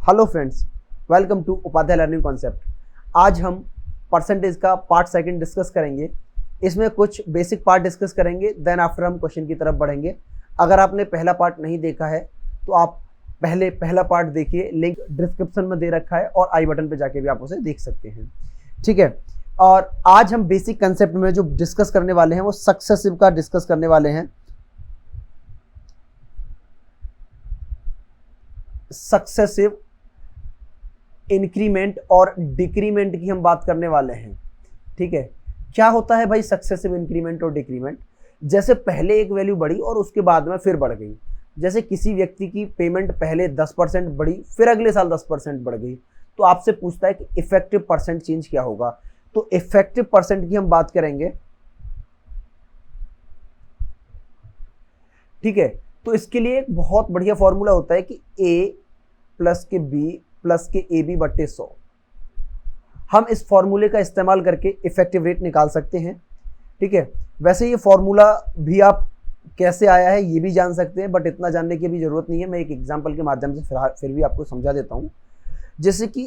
Hello friends, welcome to Upadhyay learning concept. आज हम percentage का पार्ट सेकंड डिस्कस करेंगे। इसमें कुछ बेसिक पार्ट डिस्कस करेंगे, देन आफ्टर हम क्वेश्चन की तरफ बढ़ेंगे। अगर आपने पहला पार्ट नहीं देखा है तो आप पहले पहला पार्ट देखिए, लिंक डिस्क्रिप्शन में दे रखा है और आई बटन पे जाके भी आप उसे देख सकते हैं। ठीक है, और आज हम बेसिक कंसेप्ट में जो डिस्कस करने वाले हैं वो सक्सेसिव का डिस्कस करने वाले हैं। सक्सेसिव, इंक्रीमेंट और डिक्रीमेंट की हम बात करने वाले हैं। ठीक है, क्या होता है भाई सक्सेसिव, इंक्रीमेंट और डिक्रीमेंट? जैसे पहले एक वैल्यू बढ़ी और उसके बाद में फिर बढ़ गई। जैसे किसी व्यक्ति की पेमेंट पहले 10% बढ़ी, फिर अगले साल 10% बढ़ गई, तो आपसे पूछता है कि इफेक्टिव परसेंट चेंज क्या होगा। तो इफेक्टिव परसेंट की हम बात करेंगे। ठीक है, तो इसके लिए एक बहुत बढ़िया फॉर्मूला होता है कि a प्लस के b प्लस के AB बट्टे 100। हम इस फॉर्मूले का इस्तेमाल करके इफेक्टिव रेट निकाल सकते हैं। ठीक है, वैसे ये फॉर्मूला भी आप कैसे आया है ये भी जान सकते हैं, बट इतना जानने की भी जरूरत नहीं है। मैं एक एग्जांपल के माध्यम से फिर भी आपको समझा देता हूँ। जैसे कि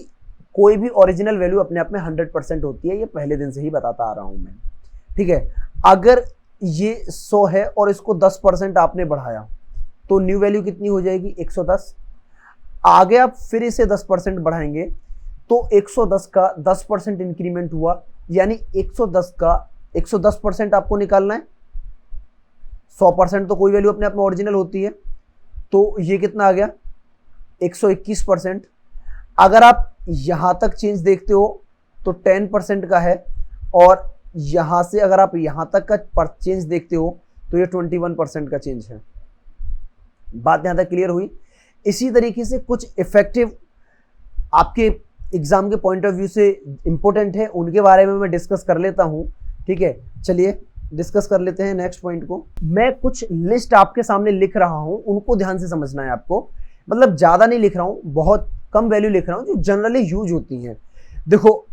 कोई भी ओरिजिनल वैल्यू अपने आप में 100% होती है, ये पहले दिन से ही बताता आ रहा हूँ मैं। ठीक है, अगर ये 100 है और इसको 10% आपने बढ़ाया तो न्यू वैल्यू कितनी हो जाएगी? 110। आगे आप फिर इसे 10% बढ़ाएंगे तो 110 का 10% इंक्रीमेंट हुआ, यानी 110 का 110% आपको निकालना है। 100% तो कोई वैल्यू अपने आप में ओरिजिनल होती है, तो ये कितना आ गया? 121%। अगर आप यहां तक चेंज देखते हो तो 10% का है, और यहां से अगर आप यहां तक का चेंज देखते हो तो ये 21% का चेंज है। बात यहां तक क्लियर हुई? इसी तरीके से कुछ इफेक्टिव आपके एग्जाम के पॉइंट ऑफ व्यू से इंपॉर्टेंट है, उनके बारे में मैं डिस्कस कर लेता हूं। ठीक है, चलिए डिस्कस कर लेते हैं नेक्स्ट पॉइंट को। मैं कुछ लिस्ट आपके सामने लिख रहा हूं, उनको ध्यान से समझना है आपको। मतलब ज्यादा नहीं लिख रहा हूं, बहुत कम वैल्यू लिख रहा हूं जो जनरली यूज होती हैं। देखो,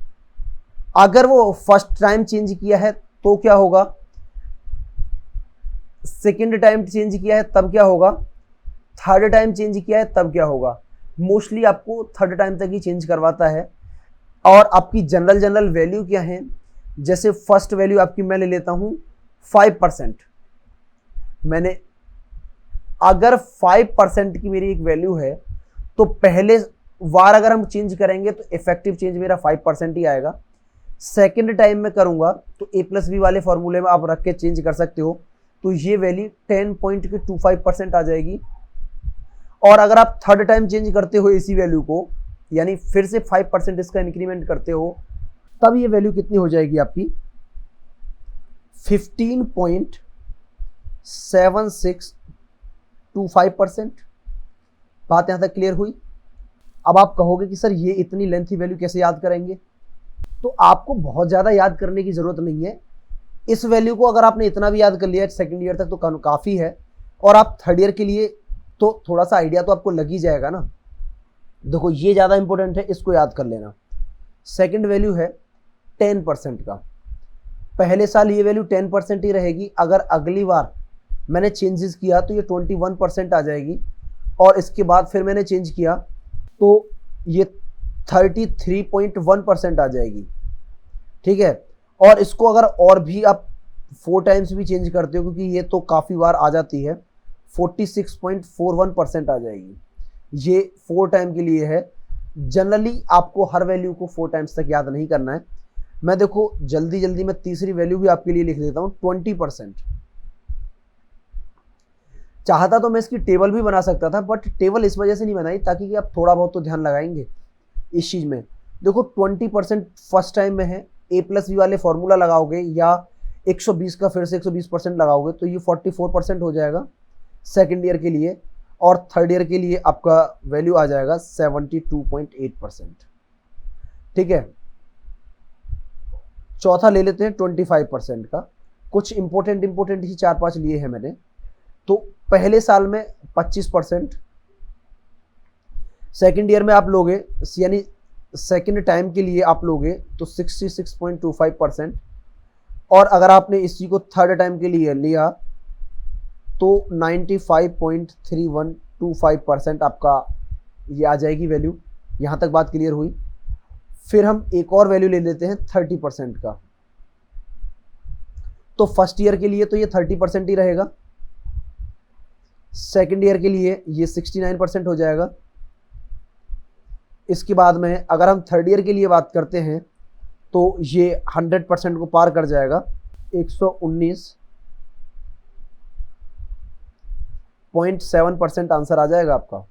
अगर वो फर्स्ट टाइम चेंज किया है तो क्या होगा, सेकेंड टाइम चेंज किया है तब क्या होगा, थर्ड टाइम चेंज किया है तब क्या होगा। मोस्टली आपको थर्ड टाइम तक ही चेंज करवाता है। और आपकी जनरल वैल्यू क्या है? जैसे फर्स्ट वैल्यू आपकी मैं ले लेता हूं 5%। मैंने अगर 5% की मेरी एक वैल्यू है तो पहले बार अगर हम चेंज करेंगे तो इफेक्टिव चेंज मेरा 5% ही आएगा। सेकेंड टाइम में करूंगा तो a प्लस बी वाले फॉर्मूले में आप रख के चेंज कर सकते हो, तो ये वैल्यू 10.25% आ जाएगी। और अगर आप थर्ड टाइम चेंज करते हो इसी वैल्यू को, यानी फिर से 5% इसका इंक्रीमेंट करते हो, तब ये वैल्यू कितनी हो जाएगी आपकी? 15.7625%। बात यहां तक क्लियर हुई? अब आप कहोगे कि सर ये इतनी लेंथी वैल्यू कैसे याद करेंगे? तो आपको बहुत ज़्यादा याद करने की ज़रूरत नहीं है। इस वैल्यू को अगर आपने इतना भी याद कर लिया सेकेंड ईयर तक तो काफ़ी है, और आप थर्ड ईयर के लिए तो थोड़ा सा आइडिया तो आपको लग ही जाएगा ना। देखो, ये ज़्यादा इंपॉर्टेंट है, इसको याद कर लेना। सेकेंड वैल्यू है 10% का। पहले साल ये वैल्यू 10% ही रहेगी, अगर अगली बार मैंने चेंजेस किया तो ये 21% आ जाएगी, और इसके बाद फिर मैंने चेंज किया तो ये 33.1% आ जाएगी। ठीक है, और इसको अगर और भी आप 4 टाइम्स भी चेंज करते हो, क्योंकि ये तो काफ़ी बार आ जाती है, 46.41% आ जाएगी। ये 4 टाइम के लिए है। जनरली आपको हर वैल्यू को 4 टाइम्स तक याद नहीं करना है। मैं देखो जल्दी मैं तीसरी वैल्यू भी आपके लिए लिख देता हूँ, 20%। चाहता तो मैं इसकी टेबल भी बना सकता था, बट टेबल इस वजह से नहीं बनाई ताकि कि आप थोड़ा बहुत तो ध्यान लगाएंगे इस चीज़ में। देखो 20% फर्स्ट टाइम में है, a प्लस बी वाले फॉर्मूला लगाओगे या 120 का फिर से 120% लगाओगे तो ये 44% हो जाएगा सेकेंड ईयर के लिए, और थर्ड ईयर के लिए आपका वैल्यू आ जाएगा 72.8%। ठीक है, चौथा ले लेते हैं 25% का। कुछ इंपॉर्टेंट ही 4-5 लिए हैं मैंने। तो पहले साल में 25%, सेकेंड ईयर में आप लोगे, यानी सेकेंड टाइम के लिए आप लोगे तो 66.25%, और अगर आपने इसी को थर्ड टाइम के लिए लिया तो 95.3125% आपका ये आ जाएगी वैल्यू। यहाँ तक बात क्लियर हुई। फिर हम एक और वैल्यू ले लेते हैं 30% का। तो फर्स्ट ईयर के लिए तो ये 30% ही रहेगा, सेकेंड ईयर के लिए ये 69% हो जाएगा। इसके बाद में अगर हम थर्ड ईयर के लिए बात करते हैं तो ये 100% को पार कर जाएगा, 119.7% आंसर आ जाएगा आपका।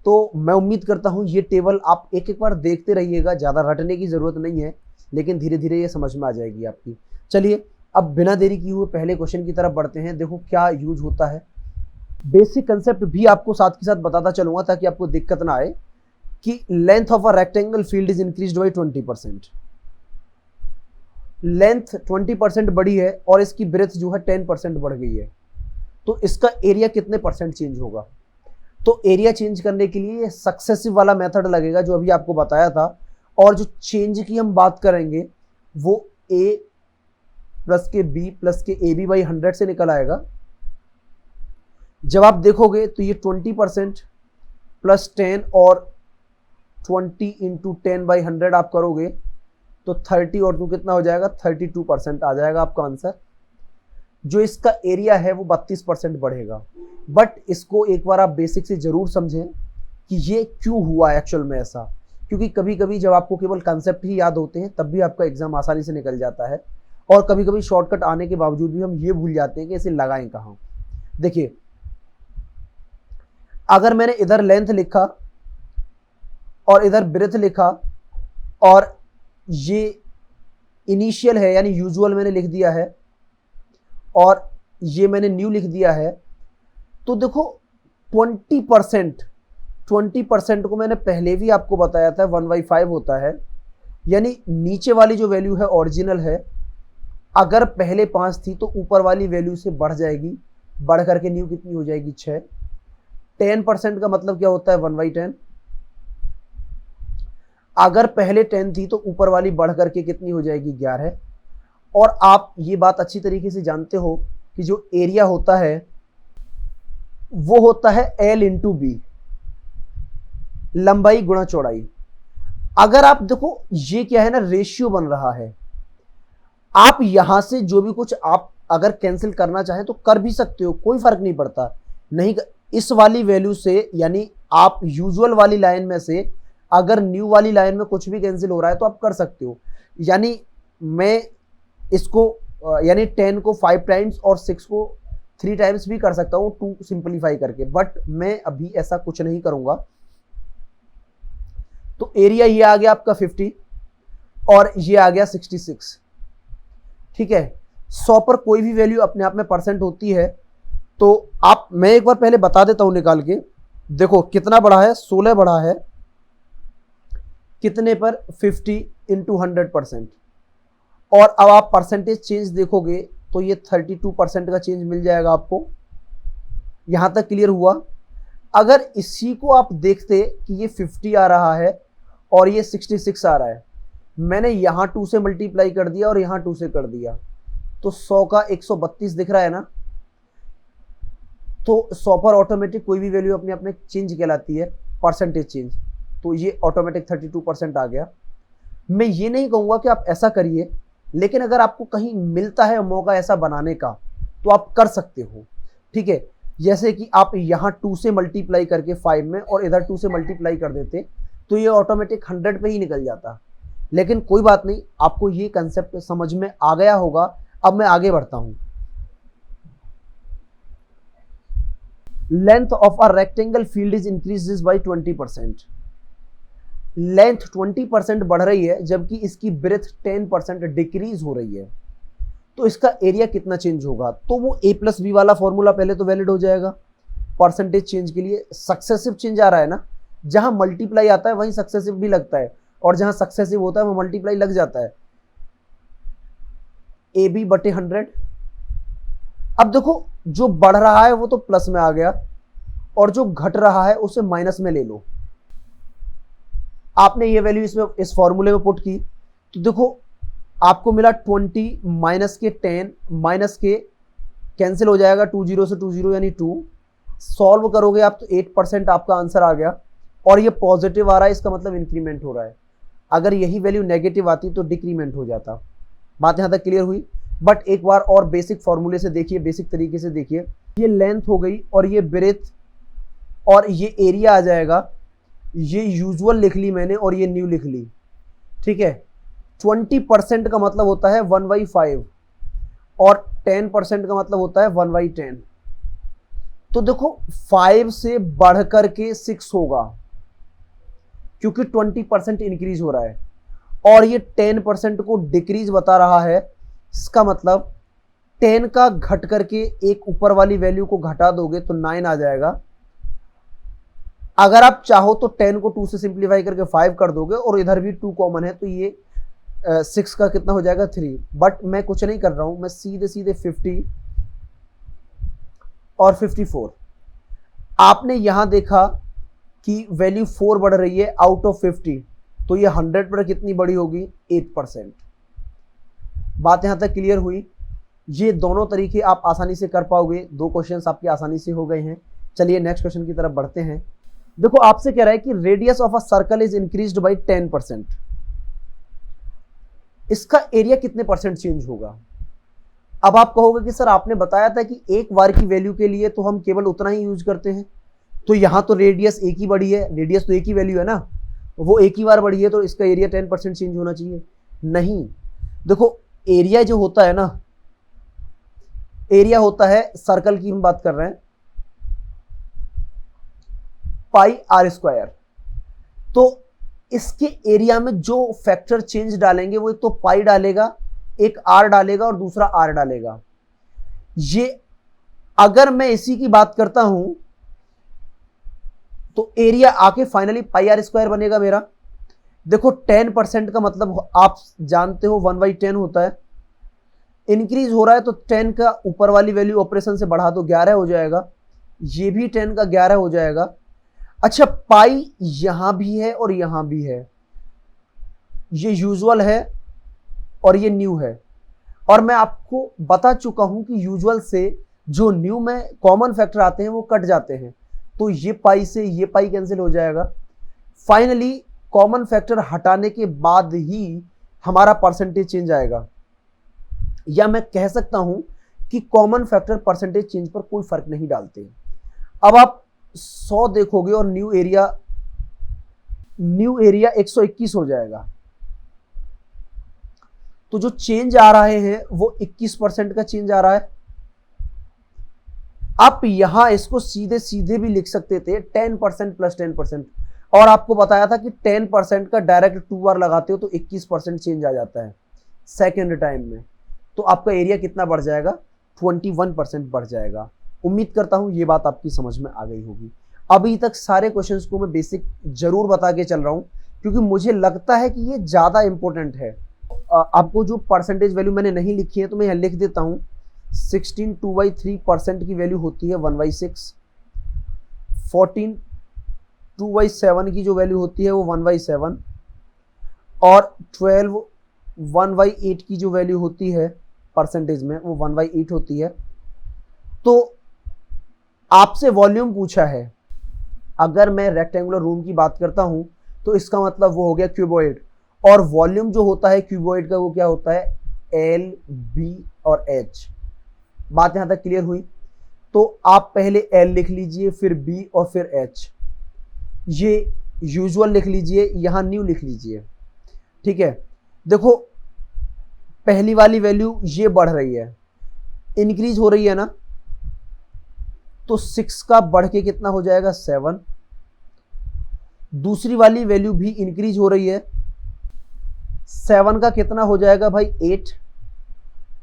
तो मैं उम्मीद करता हूँ ये टेबल आप एक एक बार देखते रहिएगा, ज़्यादा रटने की ज़रूरत नहीं है, लेकिन धीरे धीरे ये समझ में आ जाएगी आपकी। चलिए अब बिना देरी किए हुए पहले क्वेश्चन की तरफ बढ़ते हैं। देखो क्या यूज होता है, बेसिक कंसेप्ट भी आपको साथ के साथ बताता चलूंगा ताकि आपको दिक्कत ना आए कि length of a rectangle field is increased by 20%। Length 20% बढ़ी है और इसकी ब्रेथ जो है 10% बढ़ गई है, तो इसका एरिया कितने परसेंट चेंज होगा। तो एरिया चेंज करने के लिए सक्सेसिव वाला मेथड लगेगा जो अभी आपको बताया था, और जो चेंज की हम बात करेंगे वो a प्लस के b प्लस के ab बाई 100 से निकल आएगा। जब आप देखोगे तो ये 20% प्लस 10 और 20 इंटू 10 बाई 100 आप करोगे तो 30 और 2 कितना हो जाएगा, 32% आ जाएगा आपका आंसर। जो इसका एरिया है वो 32% बढ़ेगा। बट इसको एक बार आप बेसिक से जरूर समझें कि ये क्यों हुआ एक्चुअल में ऐसा, क्योंकि कभी कभी जब आपको केवल कंसेप्ट ही याद होते हैं तब भी आपका एग्जाम आसानी से निकल जाता है, और कभी कभी शॉर्टकट आने के बावजूद भी हम ये भूल जाते हैं कि इसे लगाएं कहाँ। देखिए अगर मैंने इधर लेंथ लिखा और इधर ब्रेथ लिखा और ये इनिशियल है यानी यूजुअल मैंने लिख दिया है और ये मैंने न्यू लिख दिया है, तो देखो 20% को मैंने पहले भी आपको बताया था 1/5 होता है, यानी नीचे वाली जो वैल्यू है ओरिजिनल है, अगर पहले 5 थी तो ऊपर वाली वैल्यू से बढ़ जाएगी, बढ़ करके न्यू कितनी हो जाएगी 6। 10% का मतलब क्या होता है 1/10। अगर पहले 10 थी तो ऊपर वाली बढ़ करके कितनी हो जाएगी 11। और आप ये बात अच्छी तरीके से जानते हो कि जो एरिया होता है वो होता है L इंटू बी, लंबाई गुणा चौड़ाई। अगर आप देखो ये क्या है ना, रेशियो बन रहा है। आप यहां से जो भी कुछ आप अगर कैंसिल करना चाहें तो कर भी सकते हो, कोई फर्क नहीं पड़ता। नहीं इस वाली वैल्यू से यानी आप यूजुअल वाली लाइन में से अगर न्यू वाली लाइन में कुछ भी कैंसिल हो रहा है तो आप कर सकते हो। यानी मैं इसको यानी 10 को 5 टाइम्स और 6 को 3 टाइम्स भी कर सकता हूँ 2 सिंपलीफाई करके, बट मैं अभी ऐसा कुछ नहीं करूंगा। तो एरिया ये आ गया आपका 50 और ये आ गया 66। ठीक है, 100 पर कोई भी वैल्यू अपने आप में परसेंट होती है, तो आप मैं एक बार पहले बता देता हूं निकाल के। देखो कितना बढ़ा है, 16 बढ़ा है, कितने पर 50 इंटू 100%। और अब आप परसेंटेज चेंज देखोगे तो ये 32% का चेंज मिल जाएगा आपको। यहां तक क्लियर हुआ। अगर इसी को आप देखते कि ये 50 आ रहा है और ये 66 आ रहा है, मैंने यहां 2 से मल्टीप्लाई कर दिया और यहां 2 से कर दिया, तो 100 का 132 दिख रहा है ना। तो 100 पर ऑटोमेटिक कोई भी वैल्यू अपने आप में चेंज कहलाती है, परसेंटेज चेंज। तो ये ऑटोमेटिक 32% आ गया। मैं ये नहीं कहूँगा कि आप ऐसा करिए, लेकिन अगर आपको कहीं मिलता है मौका ऐसा बनाने का तो आप कर सकते हो। ठीक है, जैसे कि आप यहाँ 2 से मल्टीप्लाई करके 5 में और इधर 2 से मल्टीप्लाई कर देते तो ये ऑटोमेटिक 100 पे ही निकल जाता। लेकिन कोई बात नहीं, आपको ये कंसेप्ट समझ में आ गया होगा। अब मैं आगे बढ़ता हूँ। Length of a rectangle field is increases by 20%। Length 20% बढ़ रही है जबकि इसकी ब्रेथ 10% डिक्रीज हो रही है, तो इसका एरिया कितना चेंज होगा। तो वो a प्लस बी वाला फॉर्मूला पहले तो वैलिड हो जाएगा परसेंटेज चेंज के लिए। सक्सेसिव चेंज आ रहा है ना, जहां मल्टीप्लाई आता है वहीं सक्सेसिव भी लगता है, और जहां सक्सेसिव होता है वो मल्टीप्लाई लग जाता है। AB बटे 100। अब देखो जो बढ़ रहा है वो तो प्लस में आ गया और जो घट रहा है उसे माइनस में ले लो। आपने ये वैल्यू इसमें इस फॉर्मूले में पुट की तो देखो आपको मिला 20 माइनस के 10 माइनस के कैंसिल हो जाएगा, 2 0 से 2 0 यानी 2। सॉल्व करोगे आप तो 8% आपका आंसर आ गया। और ये पॉजिटिव आ रहा है, इसका मतलब इंक्रीमेंट हो रहा है। अगर यही वैल्यू नेगेटिव आती तो डिक्रीमेंट हो जाता। बात यहाँ तक क्लियर हुई। बट एक बार और बेसिक फॉर्मूले से देखिए, बेसिक तरीके से देखिए, ये लेंथ हो गई और ये ब्रेथ और ये एरिया आ जाएगा। ये यूजुअल लिख ली मैंने और ये न्यू लिख ली, ठीक है। 20% का मतलब होता है 1/5 और 10% का मतलब होता है 1/10। तो देखो 5 से बढ़ करके 6 होगा क्योंकि 20% इंक्रीज हो रहा है और ये 10% को डिक्रीज बता रहा है। इसका मतलब 10 का घट करके एक ऊपर वाली वैल्यू को घटा दोगे तो 9 आ जाएगा। अगर आप चाहो तो 10 को 2 से सिंप्लीफाई करके 5 कर दोगे और इधर भी 2 कॉमन है तो ये 6 का कितना हो जाएगा 3। बट मैं कुछ नहीं कर रहा हूं, मैं सीधे सीधे 50 और 54। आपने यहां देखा कि वैल्यू 4 बढ़ रही है आउट ऑफ 50, तो ये 100 पर कितनी बड़ी होगी 8%। बात यहां तक क्लियर हुई। ये दोनों तरीके आप आसानी से कर पाओगे। 2 क्वेश्चंस आपके आसानी से हो गए हैं। चलिए नेक्स्ट क्वेश्चन की तरफ बढ़ते हैं। देखो आपसे कह रहा है कि radius of a circle is increased by 10%। इसका एरिया कितने परसेंट चेंज होगा। अब आप कहोगे कि सर आपने बताया था कि एक बार की वैल्यू के लिए तो हम केवल उतना ही यूज करते हैं, तो यहां तो रेडियस एक ही बढ़ी है, रेडियस तो एक ही वैल्यू है ना, वो एक ही बार बढ़ी है तो इसका एरिया 10% चेंज होना चाहिए। नहीं, देखो एरिया जो होता है ना, एरिया होता है, सर्कल की हम बात कर रहे हैं, πr²। तो इसके एरिया में जो फैक्टर चेंज डालेंगे वो एक तो पाई डालेगा, एक आर डालेगा और दूसरा आर डालेगा। ये अगर मैं इसी की बात करता हूं तो एरिया आके फाइनली πr² बनेगा मेरा। देखो 10% का मतलब आप जानते हो 1/10 होता है। इंक्रीज हो रहा है तो 10 का ऊपर वाली वैल्यू ऑपरेशन से बढ़ा दो 11 हो जाएगा, ये भी 10 का 11 हो जाएगा। अच्छा पाई यहां भी है और यहां भी है, ये यूजुअल है और ये न्यू है। और मैं आपको बता चुका हूं कि यूजुअल से जो न्यू में कॉमन फैक्टर आते हैं वो कट जाते हैं, तो ये पाई से ये पाई कैंसिल हो जाएगा। फाइनली कॉमन फैक्टर हटाने के बाद ही हमारा परसेंटेज चेंज आएगा, या मैं कह सकता हूं कि कॉमन फैक्टर परसेंटेज चेंज पर कोई फर्क नहीं डालते। अब आप 100 देखोगे और न्यू एरिया 121 हो जाएगा, तो जो चेंज आ रहे हैं वो 21% का चेंज आ रहा है। आप यहां इसको सीधे सीधे भी लिख सकते थे 10% प्लस 10%, और आपको बताया था कि 10% का डायरेक्ट 2 बार लगाते हो तो 21% चेंज आ जाता है सेकेंड टाइम में, तो आपका एरिया कितना बढ़ जाएगा 21% बढ़ जाएगा। उम्मीद करता हूं ये बात आपकी समझ में आ गई होगी। अभी तक सारे क्वेश्चंस को मैं बेसिक जरूर बता के चल रहा हूं क्योंकि मुझे लगता है कि ये ज्यादा इंपॉर्टेंट है। आपको जो परसेंटेज वैल्यू मैंने नहीं लिखी है तो मैं यहां लिख देता हूं। 16 2/3% की वैल्यू होती है 1/6। 14 2/7 की जो वैल्यू होती है वो 1/7, और 12 1/8 की जो वैल्यू होती है परसेंटेज में वो 1/8 होती है। तो आपसे वॉल्यूम पूछा है, अगर मैं रेक्टेंगुलर रूम की बात करता हूं तो इसका मतलब वो हो गया क्यूबॉइड, और वॉल्यूम जो होता है क्यूबॉइड का वो क्या होता है L, B और H। बात यहां तक क्लियर हुई। तो आप पहले L लिख लीजिए, फिर B और फिर H। ये यूजुअल लिख लीजिए, यहां न्यू लिख लीजिए, ठीक है। देखो पहली वाली वैल्यू ये बढ़ रही है, इंक्रीज हो रही है ना, तो 6 का बढ़ के कितना हो जाएगा 7। दूसरी वाली वैल्यू भी इंक्रीज हो रही है, 7 का कितना हो जाएगा भाई 8,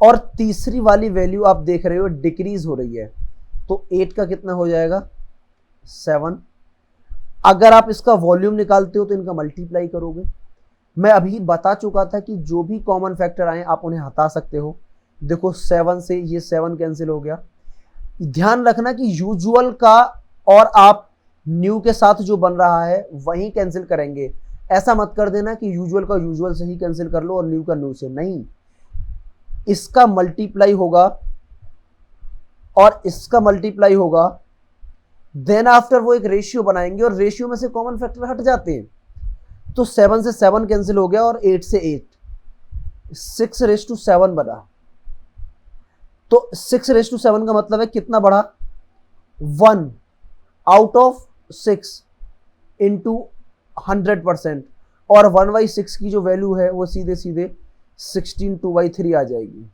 और तीसरी वाली वैल्यू आप देख रहे हो डिक्रीज हो रही है, तो 8 का कितना हो जाएगा 7। अगर आप इसका वॉल्यूम निकालते हो तो इनका मल्टीप्लाई करोगे। मैं अभी बता चुका था कि जो भी कॉमन फैक्टर आए आप उन्हें हटा सकते हो। देखो 7 से ये 7 कैंसिल हो गया। ध्यान रखना कि यूजुअल का और आप न्यू के साथ जो बन रहा है वही कैंसिल करेंगे। ऐसा मत कर देना कि यूजुअल का यूजुअल से ही कैंसिल कर लो और न्यू का न्यू से, नहीं। इसका मल्टीप्लाई होगा और इसका मल्टीप्लाई होगा, देन आफ्टर वो एक रेशियो बनाएंगे और रेशियो में से कॉमन फैक्टर हट जाते हैं, तो 7 से 7 कैंसिल हो गया और 8 से 8, 6:7 बना। तो 6:7 का मतलब है कितना बढ़ा, 1 आउट ऑफ 6 इंटू 100%, और 1/6 की जो वैल्यू है वो सीधे सीधे 16 2/3 आ जाएगी।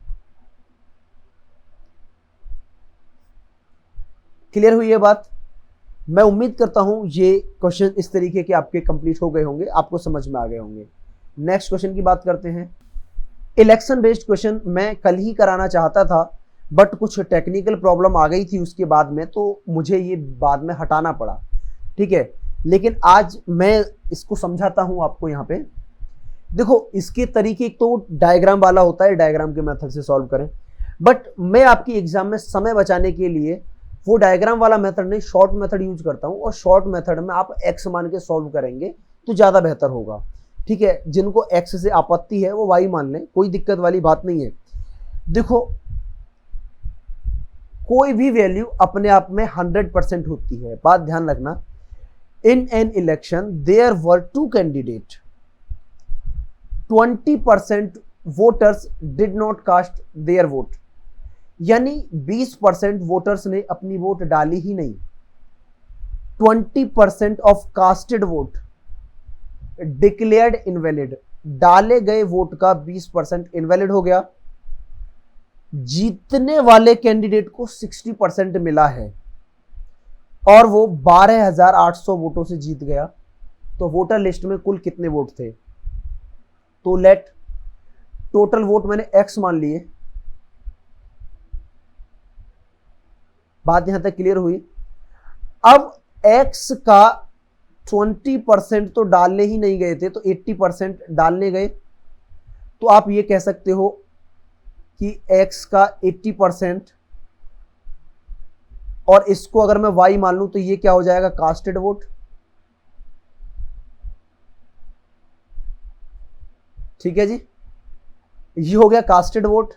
क्लियर हुई ये बात? मैं उम्मीद करता हूं ये क्वेश्चन इस तरीके के आपके कंप्लीट हो गए होंगे, आपको समझ में आ गए होंगे। नेक्स्ट क्वेश्चन की बात करते हैं। इलेक्शन बेस्ड क्वेश्चन मैं कल ही कराना चाहता था, बट कुछ टेक्निकल प्रॉब्लम आ गई थी उसके बाद में, तो मुझे ये बाद में हटाना पड़ा, ठीक है। लेकिन आज मैं इसको समझाता हूं आपको। यहाँ पे देखो, इसके तरीके तो डायग्राम वाला होता है, डायग्राम के मेथड से सॉल्व करें, बट मैं आपकी एग्जाम में समय बचाने के लिए वो डायग्राम वाला मेथड नहीं, शॉर्ट मेथड यूज करता हूं, और शॉर्ट मेथड में आप एक्स मान के सॉल्व करेंगे तो ज्यादा बेहतर होगा, ठीक है। जिनको एक्स से आपत्ति है वो वाई मान लें, कोई दिक्कत वाली बात नहीं है। देखो, कोई भी वैल्यू अपने आप में 100% होती है, बात ध्यान रखना। In an election there were 2 candidate, 20% voters did not cast their vote, यानी 20% वोटर्स ने अपनी वोट डाली ही नहीं। 20% of casted vote declared invalid, डाले गए वोट का 20% इनवैलिड हो गया। जीतने वाले कैंडिडेट को 60% मिला है और वो 12,800 वोटों से जीत गया। तो वोटर लिस्ट में कुल कितने वोट थे? तो लेट टोटल वोट मैंने एक्स मान लिए। बात यहां तक क्लियर हुई? अब एक्स का 20% तो डालने ही नहीं गए थे, तो 80% डालने गए। तो आप ये कह सकते हो कि एक्स का 80%, और इसको अगर मैं वाई मान लूं तो ये क्या हो जाएगा, कास्टेड वोट, ठीक है जी, ये हो गया कास्टेड वोट।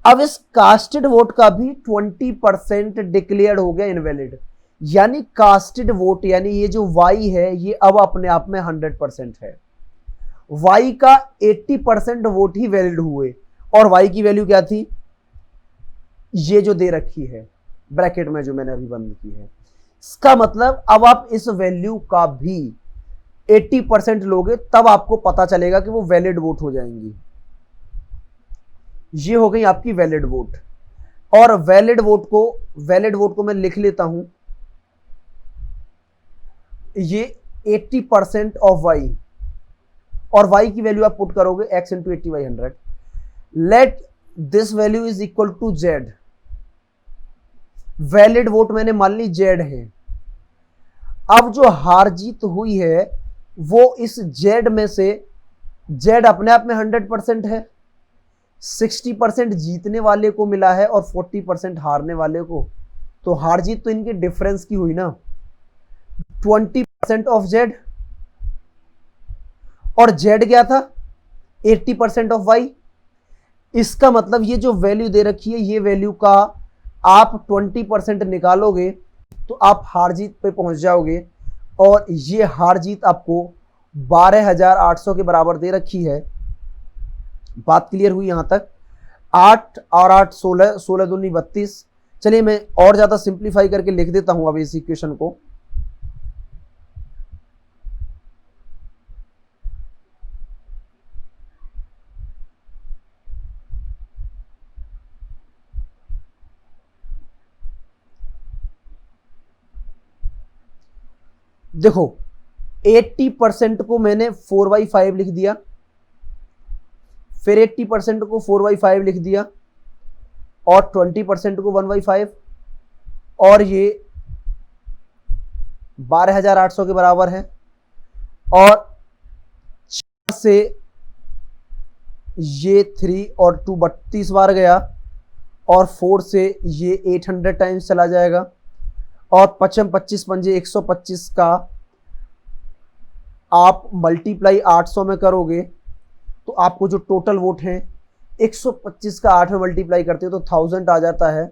अब इस कास्टेड वोट का भी 20% डिक्लेयर्ड हो गया इनवैलिड, यानी कास्टेड वोट यानी ये जो वाई है ये अब अपने आप में 100% है। वाई का 80% वोट ही वैलिड हुए, और वाई की वैल्यू क्या थी, ये जो दे रखी है ब्रैकेट में, जो मैंने अभी बंद की है। इसका मतलब अब आप इस वैल्यू का भी 80% लोगे तब आपको पता चलेगा कि वो वैलिड वोट हो जाएंगी। ये हो गई आपकी वैलिड वोट। और वैलिड वोट को मैं लिख लेता हूं, ये 80% ऑफ वाई, और वाई की वैल्यू आप पुट करोगे x into 80/100। Let this value is equal to Z. Valid vote मैंने मान ली जेड है। अब जो हार जीत हुई है वो इस जेड में से, जेड अपने आप में 100% है, 60% जीतने वाले को मिला है और 40% हारने वाले को। तो हार जीत तो इनके डिफरेंस की हुई ना, 20% ऑफ जेड, और जेड क्या था, 80% ऑफ वाई। इसका मतलब ये जो वैल्यू दे रखी है, ये वैल्यू का आप 20% निकालोगे तो आप हार जीत पे पहुंच जाओगे, और ये हार जीत आपको 12,800 के बराबर दे रखी है। बात क्लियर हुई यहां तक? 8 और 8 16, 16 दूनी 32। चलिए मैं और ज्यादा सिंप्लीफाई करके लिख देता हूं अब इस इक्वेशन को। देखो, 80% को मैंने 4/5 लिख दिया, फिर 80% को 4/5 लिख दिया, और 20% को 1/5, और ये 12,800 के बराबर है। और 4 से ये 3 और 2 32 बार गया, और 4 से ये 800 टाइम्स चला जाएगा, और 25 पंजे 125 का आप मल्टीप्लाई 800 में करोगे तो आपको जो टोटल वोट हैं 125 का 8 में मल्टीप्लाई करते हो तो 1000 आ जाता है,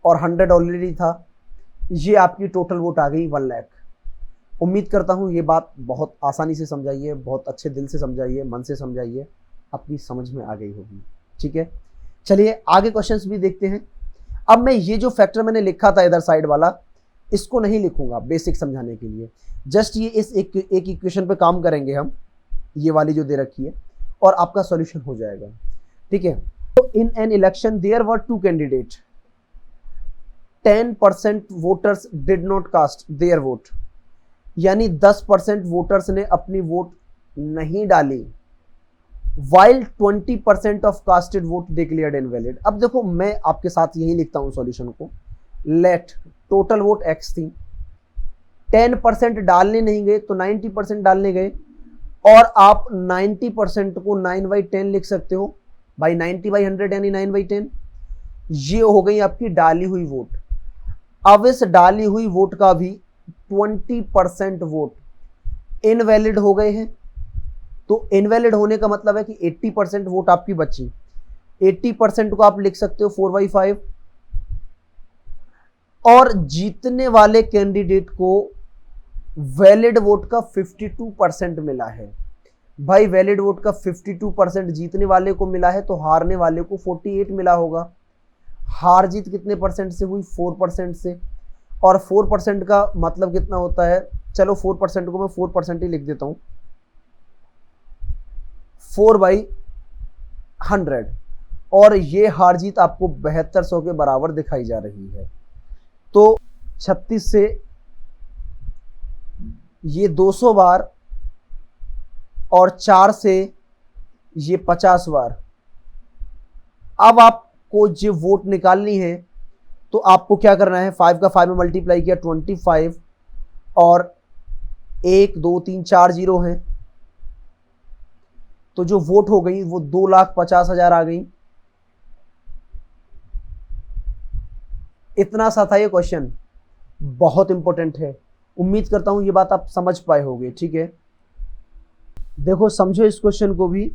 और 100 ऑलरेडी था। ये आपकी टोटल वोट आ गई 1 लाख। उम्मीद करता हूँ ये बात बहुत आसानी से समझाइए, बहुत अच्छे दिल से समझाइए, मन से समझाइए, आपकी समझ में आ गई होगी। ठीक है, चलिए आगे क्वेश्चंस भी देखते हैं। अब मैं ये जो फैक्टर मैंने लिखा था इधर साइड वाला, इसको नहीं लिखूंगा बेसिक समझाने के लिए, जस्ट ये इस एक इक्वेशन पे काम करेंगे हम, ये वाली जो दे रखी है, और आपका सॉल्यूशन हो जाएगा। ठीक है, तो in an election there were 2 candidate, 10% voters did not cast their vote, यानी 10% वोटर्स ने अपनी वोट नहीं डाली, while 20% of casted vote declared invalid. अब देखो मैं आपके साथ यही लिखता हूं सॉल्यूशन को, लेट टोटल वोट x थी, 10% डालने नहीं गए तो 90% डालने गए, और आप 90% को 9/10 लिख सकते हो भाई, 90/100 यानी 9/10। ये हो गई आपकी डाली हुई वोट। अब इस डाली हुई वोट का भी 20% वोट इनवैलिड हो गए हैं, तो इनवैलिड होने का मतलब है कि 80% वोट आपकी बची। 80% को आप लिख सकते हो 4/5, और जीतने वाले कैंडिडेट को वैलिड वोट का 52% मिला है। भाई वैलिड वोट का 52% जीतने वाले को मिला है, तो हारने वाले को 48 मिला होगा। हार जीत कितने परसेंट से हुई? 4% से, और 4% का मतलब कितना होता है? चलो 4% को मैं 4% ही लिख देता हूं, 4/100, और ये हार जीत आपको 7200 के बराबर दिखाई जा रही है। तो 36 से ये 200 बार, और 4 से ये 50 बार। अब आपको जो वोट निकालनी है तो आपको क्या करना है, 5 का 5 में मल्टीप्लाई किया 25, और 1 2 3 4 जीरो हैं, तो जो वोट हो गई वो 2,50,000 आ गई। इतना सा था ये क्वेश्चन, बहुत इंपॉर्टेंट है। उम्मीद करता हूं ये बात आप समझ पाए होंगे। ठीक है, देखो समझो इस क्वेश्चन को भी।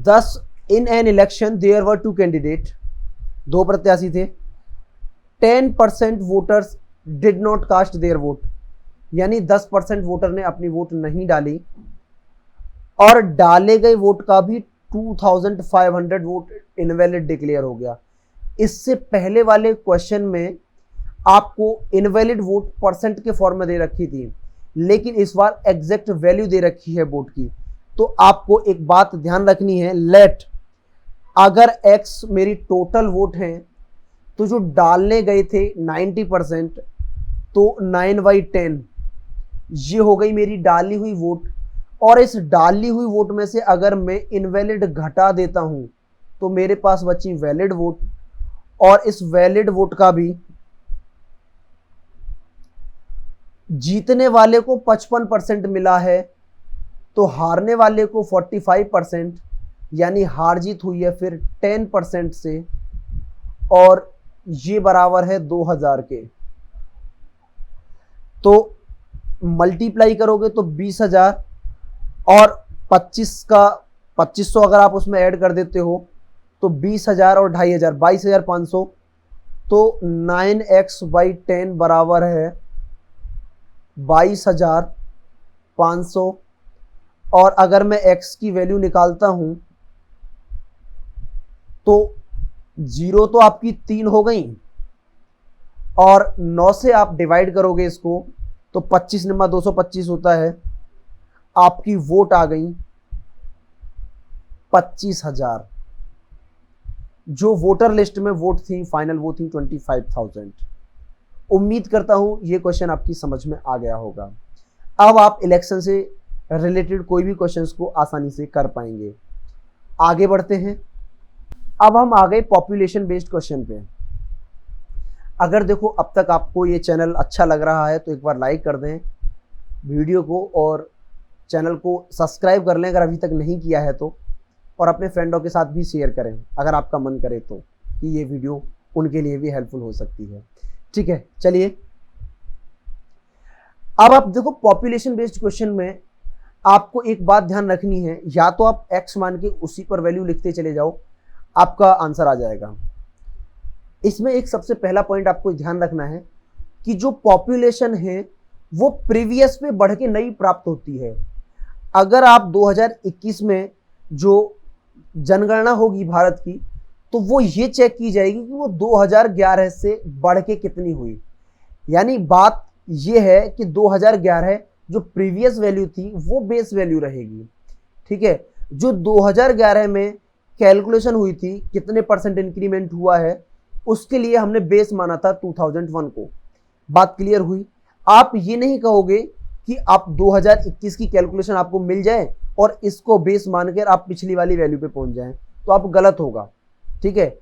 10 in an election there were 2 candidate, 2 प्रत्याशी थे, 10% voters did not cast their vote, यानी 10% वोटर ने अपनी वोट नहीं डाली, और डाले गए वोट का भी 2500 वोट इनवैलिड डिक्लेयर हो गया। इससे पहले वाले क्वेश्चन में आपको इनवैलिड वोट परसेंट के फॉर्म में दे रखी थी, लेकिन इस बार एग्जैक्ट वैल्यू दे रखी है वोट की। तो आपको एक बात ध्यान रखनी है, लेट अगर x मेरी टोटल वोट है, तो जो डालने गए थे 90%, तो 9/10 ये हो गई मेरी डाली हुई वोट, और इस डाली हुई वोट में से अगर मैं इनवैलिड घटा देता हूं तो मेरे पास बची वैलिड वोट, और इस वैलिड वोट का भी जीतने वाले को 55% मिला है, तो हारने वाले को 45%, यानी हार जीत हुई है फिर 10% से, और ये बराबर है 2000 के। तो मल्टीप्लाई करोगे तो 20,000, और 25 का 2500 अगर आप उसमें ऐड कर देते हो तो 20,000 और 2,500, 22,500, तो 9x/10 बराबर है 22,500। और अगर मैं x की वैल्यू निकालता हूं तो 0 तो आपकी 3 हो गई, और 9 से आप डिवाइड करोगे इसको तो 25 × 225 होता है, आपकी वोट आ गई 25,000। जो वोटर लिस्ट में वोट थी फाइनल वो थी 25,000। उम्मीद करता हूं ये क्वेश्चन आपकी समझ में आ गया होगा। अब आप इलेक्शन से रिलेटेड कोई भी क्वेश्चंस को आसानी से कर पाएंगे। आगे बढ़ते हैं। अब हम आ गए पॉपुलेशन बेस्ड क्वेश्चन पे। अगर देखो अब तक आपको ये चैनल अच्छा लग रहा है तो एक बार लाइक कर दें वीडियो को, और चैनल को सब्सक्राइब कर लें अगर अभी तक नहीं किया है तो, और अपने फ्रेंडों के साथ भी शेयर करें अगर आपका मन करे तो, कि ये वीडियो उनके लिए भी हेल्पफुल हो सकती है। ठीक है, चलिए अब आप देखो पॉपुलेशन बेस्ड क्वेश्चन में आपको एक बात ध्यान रखनी है, या तो आप x मान के उसी पर वैल्यू लिखते चले जाओ, आपका आंसर आ जाएगा। इसमें एक सबसे पहला पॉइंट आपको ध्यान रखना है कि जो पॉपुलेशन है वो प्रीवियस पे बढ़ के नई प्राप्त होती है। अगर आप 2021 में जो जनगणना होगी भारत की, तो वो ये चेक की जाएगी कि वो 2011 से बढ़ के कितनी हुई। यानी बात ये है कि 2011 जो प्रीवियस वैल्यू थी वो बेस वैल्यू रहेगी। ठीक है, जो 2011 में कैलकुलेशन हुई थी कितने परसेंट इंक्रीमेंट हुआ है, उसके लिए हमने बेस माना था 2001 को। बात क्लियर हुई। आप ये नहीं कहोगे कि आप 2021 की कैलकुलेशन आपको मिल जाए और इसको बेस मानकर आप पिछली वाली वैल्यू पे पहुंच जाएं, तो आप गलत होगा। ठीक है,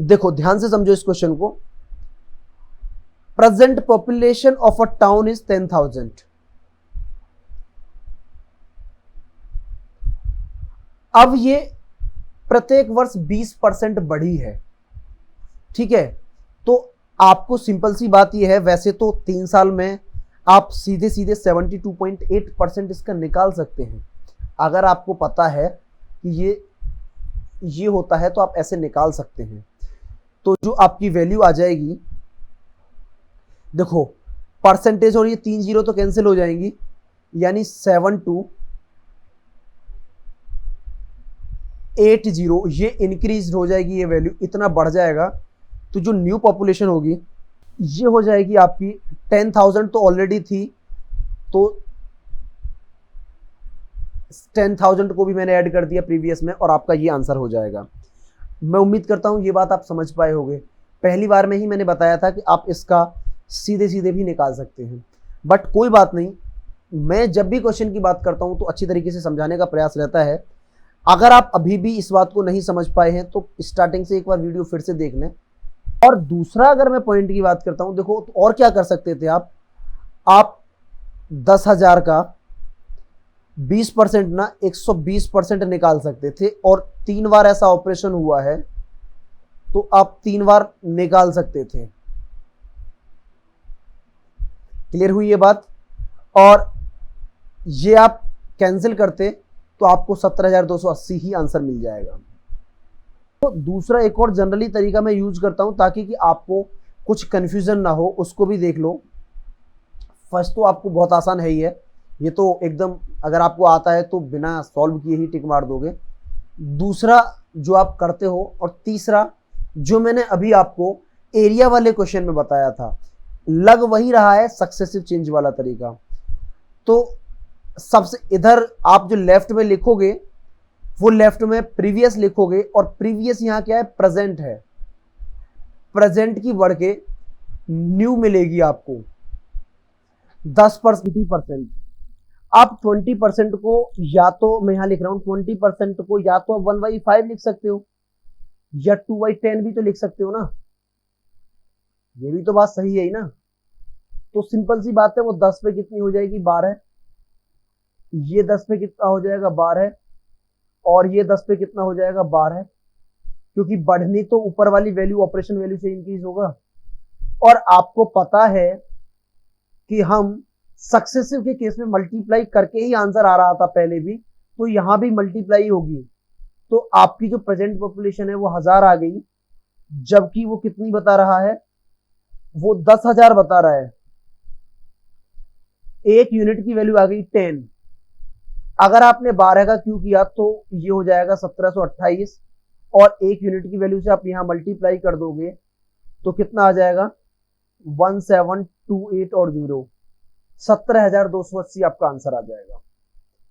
देखो ध्यान से समझो इस क्वेश्चन को। Present population of a town is 10,000। अब ये प्रत्येक वर्ष 20% बढ़ी है। ठीक है, तो आपको सिंपल सी बात यह है, वैसे तो 3 साल में आप सीधे सीधे 72.8% इसका निकाल सकते हैं। अगर आपको पता है कि ये होता है तो आप ऐसे निकाल सकते हैं। तो जो आपकी वैल्यू आ जाएगी, देखो परसेंटेज और ये 3 जीरो तो कैंसिल हो जाएंगी, यानी 7280 ये इंक्रीज हो जाएगी, ये वैल्यू इतना बढ़ जाएगा। तो जो न्यू पॉपुलेशन होगी ये हो जाएगी आपकी 10,000 तो ऑलरेडी थी, तो 10,000 को भी मैंने ऐड कर दिया प्रीवियस में और आपका ये आंसर हो जाएगा। मैं उम्मीद करता हूं ये बात आप समझ पाए होंगे। पहली बार में ही मैंने बताया था कि आप इसका सीधे सीधे भी निकाल सकते हैं, बट कोई बात नहीं, मैं जब भी क्वेश्चन की बात करता हूं तो अच्छी तरीके से समझाने का प्रयास रहता है। अगर आप अभी भी इस बात को नहीं समझ पाए हैं तो स्टार्टिंग से एक बार वीडियो फिर से देख लें। और दूसरा अगर मैं पॉइंट की बात करता हूं, देखो तो और क्या कर सकते थे आप 10,000 का 20% ना 120% निकाल सकते थे, और 3 बार ऐसा ऑपरेशन हुआ है तो आप 3 बार निकाल सकते थे। क्लियर हुई ये बात? और ये आप कैंसिल करते तो आपको 17,280 ही आंसर मिल जाएगा। तो दूसरा एक और जनरली तरीका मैं यूज करता हूं ताकि कि आपको कुछ कंफ्यूजन ना हो, उसको भी देख लो। फर्स्ट तो आपको बहुत आसान है ही है, ये तो एकदम अगर आपको आता है तो बिना सॉल्व किए ही टिक मार दोगे। दूसरा जो आप करते हो, और तीसरा जो मैंने अभी आपको एरिया वाले क्वेश्चन में बताया था, लग वही रहा है सक्सेसिव चेंज वाला तरीका। तो सबसे इधर आप जो लेफ्ट में लिखोगे वो लेफ्ट में प्रीवियस लिखोगे, और प्रीवियस यहां क्या है, प्रेजेंट है। प्रेजेंट की बढ़ के न्यू मिलेगी आपको 10%। आप 20% को या तो मैं यहां लिख रहा हूं 20% को या तो आप 1/5 लिख सकते हो या 2/10 भी तो लिख सकते हो ना। ये भी तो बात सही है ही ना। तो सिंपल सी बात है, वो 10 पे कितनी हो जाएगी, 12। ये 10 पे कितना हो जाएगा, 12। और ये 10 पे कितना हो जाएगा, 12। क्योंकि बढ़नी तो ऊपर वाली वैल्यू ऑपरेशन वैल्यू से इंक्रीज होगा। और आपको पता है कि हम सक्सेसिव के केस में मल्टीप्लाई करके ही आंसर आ रहा था पहले भी, तो यहां भी मल्टीप्लाई होगी। तो आपकी जो प्रेजेंट पॉपुलेशन है वो 1000 आ गई, जबकि वो कितनी बता रहा है, वो 10,000 बता रहा है। एक यूनिट की वैल्यू आ गई 10। अगर आपने 12 का क्यू किया तो ये हो जाएगा 1728, और एक यूनिट की वैल्यू से आप यहां मल्टीप्लाई कर दोगे तो कितना आ जाएगा, 1728 और 0, 17,280 आपका आंसर आ जाएगा।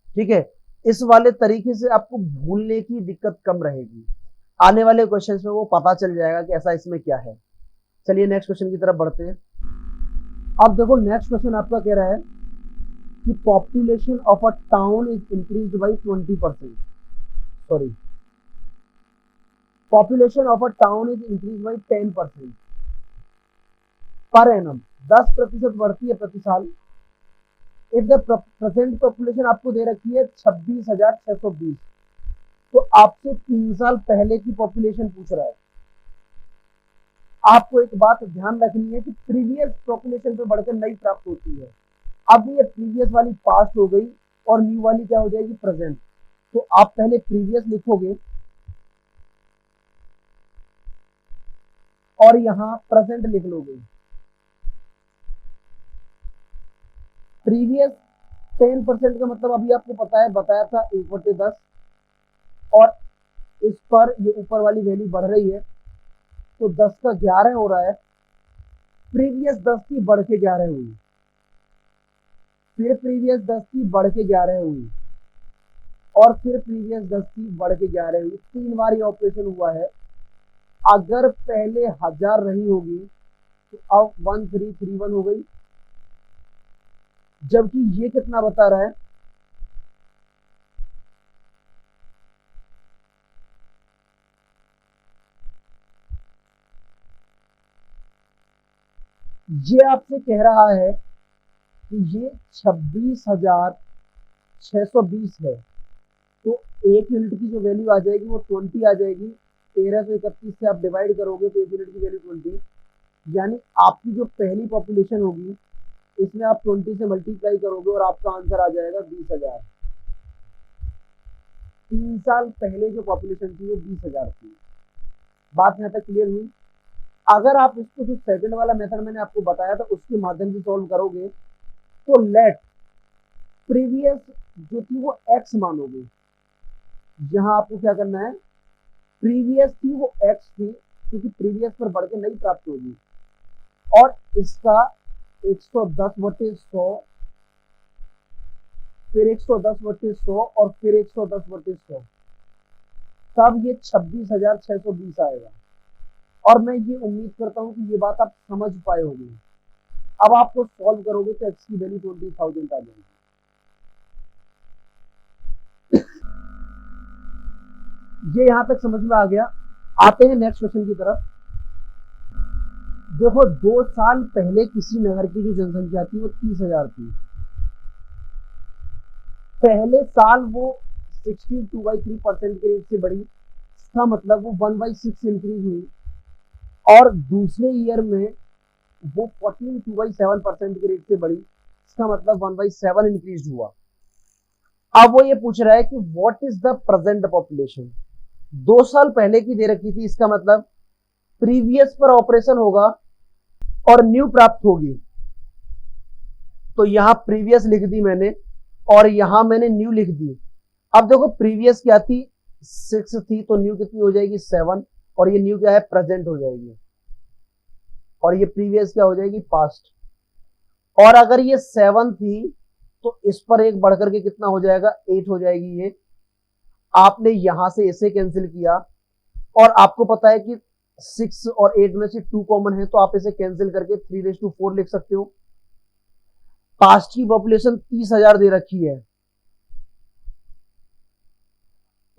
ठीक है, इस वाले तरीके से आपको भूलने की दिक्कत कम रहेगी। आने वाले क्वेश्चंस में वो पता चल जाएगा कि ऐसा इसमें क्या है। चलिए नेक्स्ट क्वेश्चन की तरफ बढ़ते हैं। अब देखो नेक्स्ट क्वेश्चन आपका कह रहा है कि population of a town is increased by 20%। Sorry, population of a town is increase by 10% per annum. 10% बढ़ती है प्रति साल। इफ द प्रेजेंट पॉपुलेशन आपको दे रखी है 26,620, तो आपसे 3 साल पहले की पॉपुलेशन पूछ रहा है। आपको एक बात ध्यान रखनी है कि प्रीवियस पॉपुलेशन पे बढ़कर नई प्राप्त होती है। अब ये प्रीवियस वाली पास्ट हो गई और न्यू वाली क्या हो जाएगी, प्रेजेंट। तो आप पहले प्रीवियस लिखोगे और यहां प्रेजेंट लिख लोगे। प्रीवियस 10% का मतलब अभी आपको पता है, बताया था 1/10, और इस पर ये ऊपर वाली वैल्यू बढ़ रही है, तो 10 का 11 हो रहा है। प्रीवियस 10 की बढ़ के 11 हुई, फिर प्रीवियस 10 की बढ़ के 11 हुई, और फिर प्रीवियस 10 की बढ़ के 11 हुई। 3 बार ये ऑपरेशन हुआ है। अगर पहले 1000 रही होगी तो अब 1331 हो गई, जबकि ये कितना बता रहा है, ये आपसे कह रहा है कि ये 26,620 है। तो 1 यूनिट की जो वैल्यू आ जाएगी वो 20 आ जाएगी। 1331 से आप डिवाइड करोगे तो 1 यूनिट की वैल्यू 20, यानी आपकी जो पहली पॉपुलेशन होगी इसमें आप 20 से मल्टीप्लाई करोगे और आपका आंसर आ जाएगा 20,000। 3 साल पहले जो पॉपुलेशन थी वो 20,000 थी। बात यहाँ तक क्लियर हुई? अगर आप इसको जो सेकंड वाला मेथड मैंने आपको बताया था उसके माध्यम से सॉल्व करोगे तो लेट प्रीवियस जो थी वो x मानोगे। यहां आपको क्या करना है, प्रीवियस थी वो x थी, क्योंकि प्रीवियस पर बढ़ के नहीं प्राप्त होगी, और इसका 110/100, फिर 110/100 और फिर 110/100, तब ये 26,620 आएगा। और मैं ये उम्मीद करता हूं कि ये बात आप समझ पाए होंगे। अब आपको सॉल्व करोगे तो x की वैल्यू 20,000 आ जाएगी। ये यहां तक समझ में आ गया। आते हैं नेक्स्ट क्वेश्चन की तरफ। देखो 2 साल पहले किसी नगर की जो जनसंख्या थी वो 30,000 थी। पहले साल वो 62/3% के रेट से बढ़ी, इसका मतलब वो 1/6 इंक्रीज हुई, और दूसरे ईयर में वो 14.7% के रेट से बढ़ी, इसका मतलब 1/7 इंक्रीज हुआ। अब वो ये पूछ रहा है कि what is the present population. 2 साल पहले की दे रखी थी, इसका मतलब प्रीवियस पर ऑपरेशन होगा और न्यू प्राप्त होगी। तो यहां प्रीवियस लिख दी मैंने और यहां मैंने न्यू लिख दी। अब देखो प्रीवियस क्या थी, 6 थी, तो न्यू कितनी हो जाएगी 7, और ये न्यू क्या है, प्रेजेंट हो जाएगी, और ये प्रीवियस क्या हो जाएगी, पास्ट। और अगर ये 7 थी तो इस पर एक बढ़कर के कितना हो जाएगा, 8 हो जाएगी। ये आपने यहां से इसे कैंसिल किया, और आपको पता है कि 6 और 8 में से 2 कॉमन है, तो आप इसे कैंसिल करके 3/4 लिख सकते हो। पास्ट की पॉपुलेशन 30,000 दे रखी है,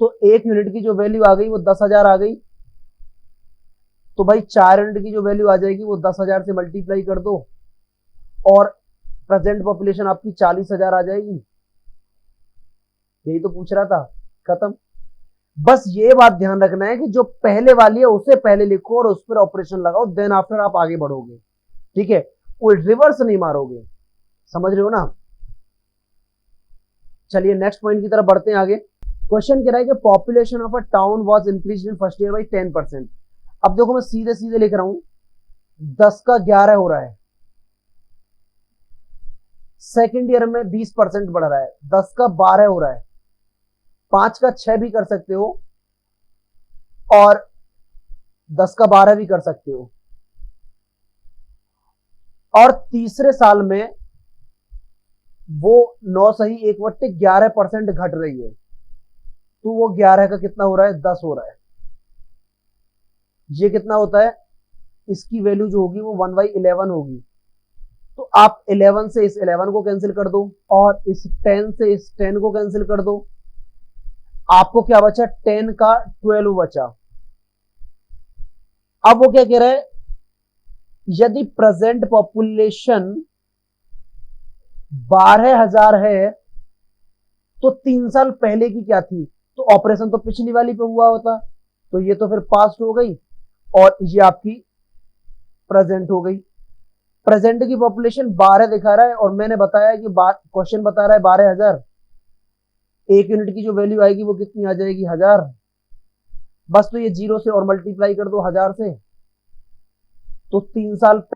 तो 1 यूनिट की जो वैल्यू आ गई वो 10,000 आ गई। तो भाई 4 यूनिट की जो वैल्यू आ जाएगी वो 10,000 से मल्टीप्लाई कर दो, और प्रेजेंट पॉपुलेशन आपकी 40,000 आ जाएगी। यही तो पूछ रहा था, खत्म। बस ये बात ध्यान रखना है कि जो पहले वाली है उसे पहले लिखो और उस पर ऑपरेशन लगाओ, देन आफ्टर आप आगे बढ़ोगे, ठीक है, कोई रिवर्स नहीं मारोगे। समझ रहे हो ना? चलिए नेक्स्ट पॉइंट की तरफ बढ़ते हैं आगे। क्वेश्चन कह रहा है कि population of a town was increased in first year by 10%। अब देखो मैं सीधे सीधे लिख रहा हूं, 10 का 11 हो रहा है, सेकेंड ईयर में 20% बढ़ रहा है, 10 का 12 हो रहा है, 5 का 6 भी कर सकते हो, और 10 का 12 भी कर सकते हो, और तीसरे साल में वो 9 सही 1/11% घट रही है, तो वो 11 का कितना हो रहा है, 10 हो रहा है। ये कितना होता है, इसकी वैल्यू जो होगी वो 1/11 होगी। तो आप 11 से इस 11 को कैंसिल कर दो, और इस 10 से इस 10 को कैंसिल कर दो, आपको क्या बचा, 10 का 12 बचा। अब वो क्या कह रहा है, यदि प्रेजेंट पॉपुलेशन 12,000 है तो 3 साल पहले की क्या थी, तो ऑपरेशन तो पिछली वाली पे हुआ होता, तो ये तो फिर पास्ट हो गई, और ये आपकी प्रेजेंट हो गई। प्रेजेंट की पॉपुलेशन 12 दिखा रहा है, और मैंने बताया कि क्वेश्चन बता रहा है 12,000, 1 यूनिट की जो वैल्यू आएगी वो कितनी आ जाएगी, 1000। बस तो ये 0 से और मल्टीप्लाई कर दो 1000 से, तो 3 साल